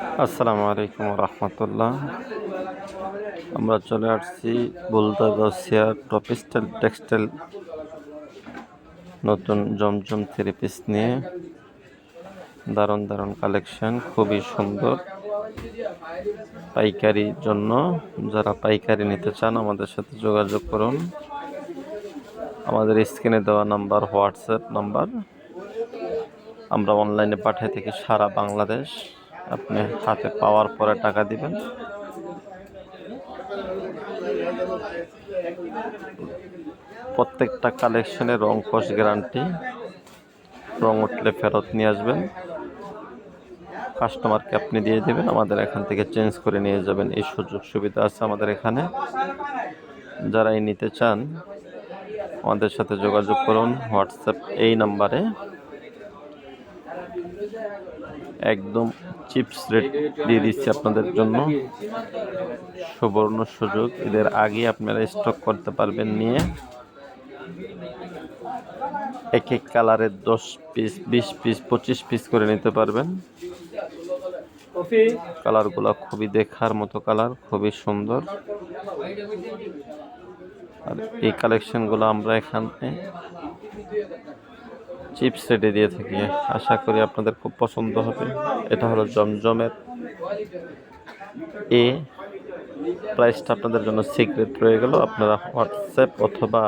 আসসালামু আলাইকুম রহমতুল্লাহ। আমরা চলে আসছি Bulda Gausia top style textile নতুন জমজম থ্রি পিস নিয়ে। দারুণ দারুণ কালেকশন, খুবই সুন্দর। পাইকারির জন্য যারা পাইকারি নিতে চান আমাদের সাথে যোগাযোগ করুন। আমাদের স্ক্রিনে দেওয়া নাম্বার হোয়াটসঅ্যাপ নাম্বার। আমরা অনলাইনে পাঠিয়ে থাকি সারা বাংলাদেশ। আপনি হাতে পাওয়ার পরে টাকা দিবেন। প্রত্যেকটা কালেকশনের রং কস গ্যারান্টি। রং উঠলে ফেরত নিয়ে আসবেন, কাস্টমারকে আপনি দিয়ে দেবেন, আমাদের এখান থেকে চেঞ্জ করে নিয়ে যাবেন। এই সুযোগ সুবিধা আছে আমাদের এখানে। যারাই নিতে চান আমাদের সাথে যোগাযোগ করুন হোয়াটসঅ্যাপ এই নাম্বারে। একদম চিপস রেট দিয়ে দিচ্ছি আপনাদের জন্য। সুবর্ণ সুযোগ, এদের আগে আপনারা স্টক করতে পারবেন নিয়ে। এক এক কালারের 10 পিস 20 পিস 25 পিস করে নিতে পারবেন। কালারগুলো খুবই দেখার মতো কালার, খুবই সুন্দর। আর এই কালেকশনগুলো আমরা এখানে চিপস রেটে দিয়ে থাকি। আশা করি আপনাদের খুব পছন্দ হবে। এটা হলো জমজমের এ। প্রাইসটা আপনাদের জন্য সিক্রেট রয়ে গেল। আপনারা হোয়াটসঅ্যাপ অথবা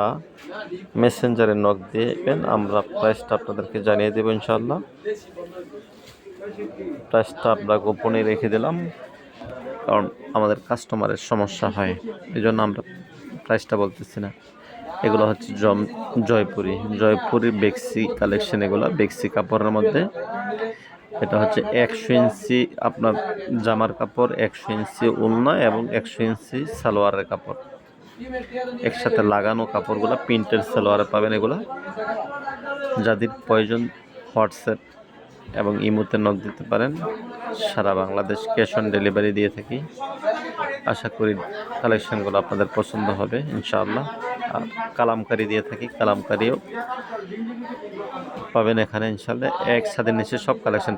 মেসেঞ্জারে নক দিবেন, আমরা প্রাইসটা আপনাদেরকে জানিয়ে দেব ইনশাআল্লাহ। প্রাইসটা আমরা গোপনে রেখে দিলাম, কারণ আমাদের কাস্টমারের সমস্যা হয়, এই জন্য আমরা প্রাইসটা বলতেছি না। এগুলো হচ্ছে জয়পুরি বেক্সি কালেকশন। এগুলো বেক্সি কাপড়ের মধ্যে। এটা হচ্ছে 100 ইঞ্চি আপনার জামার কাপড়, 100 ইঞ্চি ওড়না এবং 100 ইঞ্চি সালোয়ারের কাপড় একসাথে লাগানো। কাপড়গুলো প্রিন্টের সালোয়ারে পাবেন। এগুলো যাদের প্রয়োজন হোয়াটসঅ্যাপ এবং ইমোতে নক দিতে পারেন। সারা বাংলাদেশ ক্যাশ অন ডেলিভারি দিয়ে থাকি। আশা করি কালেকশনগুলো আপনাদের পছন্দ হবে ইনশাআল্লাহ। আর কালামকারি দিয়ে থাকি, কালামকারিও পাবেন এখানে ইনশাআল্লাহ। এক ছাদের নিচে সব কালেকশন